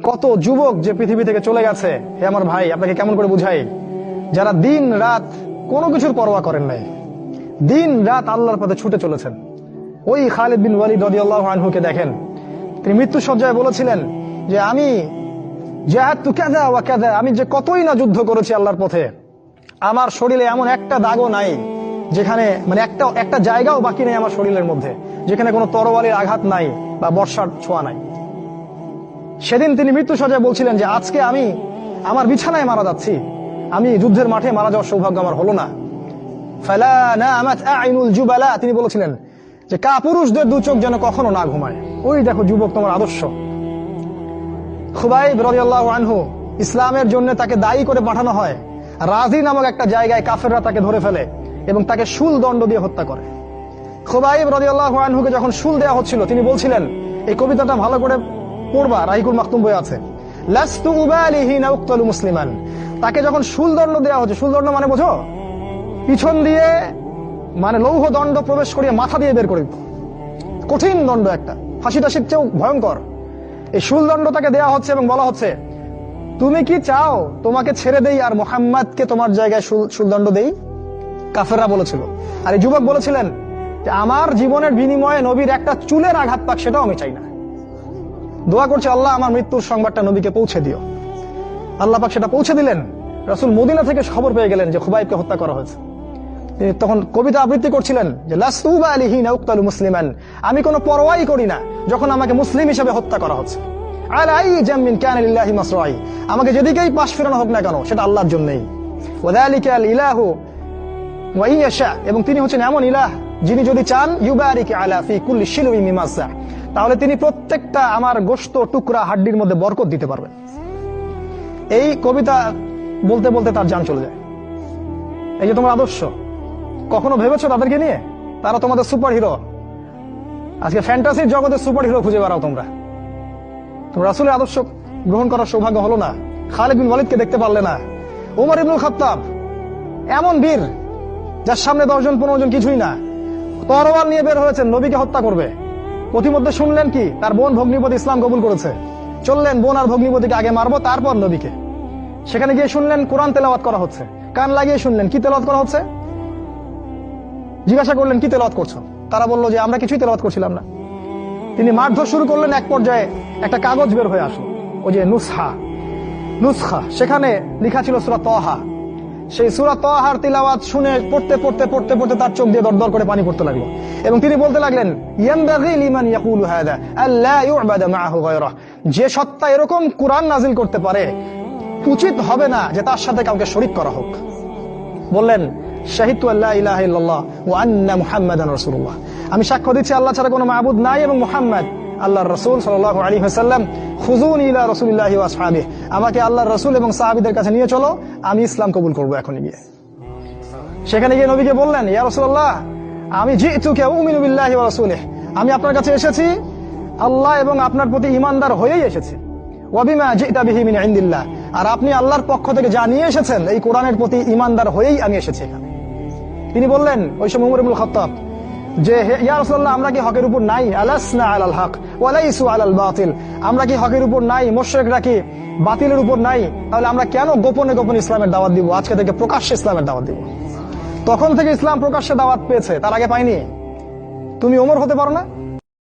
কত যুবক যে পৃথিবী থেকে চলে গেছে। হে আমার ভাই, আপনাকে কেমন করে বুঝাই, যারা দিন রাত কোনো কিছুর পরোয়া করেন নাই, দিন রাত আল্লাহর পথে ছুটে চলেছেন। ওই খালিদ বিন ওয়ালিদ রাদিয়াল্লাহু আনহুকে দেখেন, তিনি মৃত্যু সজ্জায় বলেছিলেন যে আমি জাহাদতু কাযা ওয়া কাযা, আমি যে কতই না যুদ্ধ করেছি আল্লাহর পথে, আমার শরীরে এমন একটা দাগও নাই যেখানে, মানে একটা জায়গাও বাকি নেই আমার শরীরের মধ্যে যেখানে কোনো তরবারির আঘাত নাই বা বর্ষার ছোঁয়া নাই। সেদিন তিনি মৃত্যু সজ্জায় বলছিলেন যে আজকে আমি আমার বিছানায় মারা যাচ্ছি, আমি যুদ্ধের মাঠে মারা যাওয়ার সৌভাগ্য আমার হলো না। ফালা নামাত আইনুল জুবালা, তিনি বলেছিলেন যে কাপুরুষদের দু চোখ যেন কখনো না ঘুমায়। ওই দেখো যুবক, তোমার আদর্শ। খুবাইব রাদিয়াল্লাহু আনহু, ইসলামের জন্য তাকে দায়ী করে পাঠানো হয়, রাজি নামক একটা জায়গায় কাফেররা তাকে ধরে ফেলে এবং তাকে শুল দণ্ড দিয়ে হত্যা করে। খুবাইব রাদিয়াল্লাহু আনহুকে যখন শুল দেওয়া হচ্ছিল, তিনি বলছিলেন, এই কবিতাটা ভালো করে পড়বা, রাহিকুল মাকতুম বই আছে, লাস্তু উবালি হিনা উক্তালু মুসলিমান। তাকে যখন শুল দণ্ড দেওয়া হচ্ছে, শুল দণ্ড মানে বোঝো, পিছন দিয়ে মানে লৌহ দণ্ড প্রবেশ করিয়ে মাথা দিয়ে বের করে দিত, কঠিন দণ্ড, একটা ফাঁসি টাসির চেয়েও ভয়ঙ্কর। এই শুল দণ্ড তাকে দেওয়া হচ্ছে এবং বলা হচ্ছে, তুমি কি চাও তোমাকে ছেড়ে দেই আর মুহাম্মাদকে তোমার জায়গায় শুলদণ্ড দেই? কাফেররা বলেছিল। আর এই যুবক বলেছিলেন যে আমার জীবনের বিনিময়ে নবীর একটা চুলের আঘাত পাক, সেটাও আমি চাই না। দোয়া করছে, আল্লাহ আমার মৃত্যুর সংবাদটা নবীকে পৌঁছে দিও। আল্লাহ পাক সেটা পৌঁছে দিলেন। রাসূল মদিনা থেকে খবর পেয়ে গেলেন যে খুবাইবকে হত্যা করা হয়েছে। তিনি তখন কবিতা আবৃত্তি করছিলেন যে লাস্তু উবালি হিনা উক্তালু মুসলিমান, আমি কোনো পরোয়াই করি না যখন আমাকে মুসলিম হিসেবে হত্যা করা হচ্ছে। আলাই জামিন কানা লিল্লাহি মাসরাই, আমাকে যেদিকেই পাশ ফেরানো হোক না কেন সেটা আল্লাহর জন্যই। ওয়াযালিকাল ইলাহু ওয়া ইয়াশা, এবং তিনি হচ্ছেন এমন ইলাহ যিনি যদি চান ইউবারিক আলা ফি কুল্লি শিলউই মিমাসা, তাহলে তিনি প্রত্যেকটা আমার গোশত টুকরা হাড্ডির মধ্যে বরকত দিতে পারবেন। এই কবিতা বলতে বলতে তার জান চলে যায়। এই যে তোমার আদর্শ, কখনো ভেবেছো তাদেরকে নিয়ে? তারা তোমাদের সুপার হিরো। আজকে ফ্যান্টাসির জগতে সুপার হিরো খুঁজে বেড়াও তোমরা। রাসূলের আদর্শ গ্রহণ করার সৌভাগ্য হলো না, খালিদ বিন ওয়ালিদকে দেখতে পারলে না। ওমর ইবনুল খাত্তাব এমন বীর, যার সামনে 10 জন 15 জন কিছুই না, তরোয়াল নিয়ে বের হয়েছেন নবীকে হত্যা করবে। প্রতিমধ্যে শুনলেন কি, তার বোন ভগ্নিপতি ইসলাম কবুল করেছে, চললেন বোন আর ভগ্নিপতিকে আগে মারবো তারপর নবীকে। সেখানে গিয়ে শুনলেন কোরআন তেলাওয়াত করা হচ্ছে, কান লাগিয়ে শুনলেন কি তেলাওয়াত করা হচ্ছে। জিজ্ঞাসা করলেন কি তেলাওয়াত করছো? তারা বলল যে আমরা কিছুই তেলাওয়াত করছিলাম না। তিনি মারধর শুরু করলেন, এক পর্যায়ে একটা কাগজ বের হয়ে আসলো, ওই যে নুসখা, সেখানে লেখা ছিল সূরা তাহা। সেই সূরা তাহার তিলাওয়াত শুনে পড়তে পড়তে পড়তে পড়তে তার চোখ দিয়ে দরদর করে পানি পড়তে লাগলো এবং তিনি বলতে লাগলেন, ইয়ানবাগি লিমান ইয়াকুলু হাদা আল্লা ইউবাদা মাআহু গায়রা, যে সত্তা এরকম কুরআন নাজিল করতে পারে উচিত হবে না যে তার সাথে কাউকে শরীক করা হোক। বললেন, শাহিদতু আল্লা ইলাহা ইল্লাল্লাহ ওয়া আন্না মুহাম্মাদান রাসূলুল্লাহ, আমি সাক্ষ্য দিচ্ছি আল্লাহ ছাড়া কোনো মাবুদ নাই এবং মুহাম্মদ আল্লাহর রাসূল সাল্লাল্লাহু আলাইহি ওয়াসাল্লাম। খুযুনি ইলা রাসূলিল্লাহি ওয়া আসহাবিহি, আমাকে আল্লাহর রাসূল এবং সাহাবীদের কাছে নিয়ে চলো, আমি ইসলাম কবুল করব এখনই গিয়ে। সেখানে গিয়ে নবীকে বললেন, ইয়া রাসূলুল্লাহ, আমি জিতুকা উমিনু বিল্লাহি ওয়া রাসূলিহি, আমি আপনার কাছে এসেছি আল্লাহ এবং আপনার প্রতি ঈমানদার হয়েই এসেছি। ওয়া বিমা জিতা বিহি মিন ইনদিল্লাহ, আর আপনি আল্লাহর পক্ষ থেকে যা নিয়ে এসেছেন এই কোরআনের প্রতি ঈমানদার হয়েই আমি এসেছি এখানে। তিনি বললেন, ওই সময় ওমর ইবনুল খাত্তাব, যে ইয়া রাসূলুল্লাহ, আমরা কি হকের উপর নাই? আলাসনা আলাল হক ওয়া লাইসু আলাল বাতিল, আমরা কি হকের উপর নাই? মুশরিকরা কি বাতিলের উপর নাই? তাহলে আমরা কেন গোপনে গোপনে ইসলামের দাওয়াত দিব? আজকে থেকে প্রকাশ্যে ইসলামের দাওয়াত দিব। তখন থেকে ইসলাম প্রকাশ্যে দাওয়াত পেয়েছে, তার আগে পায়নি। তুমি ওমর হতে পারো না?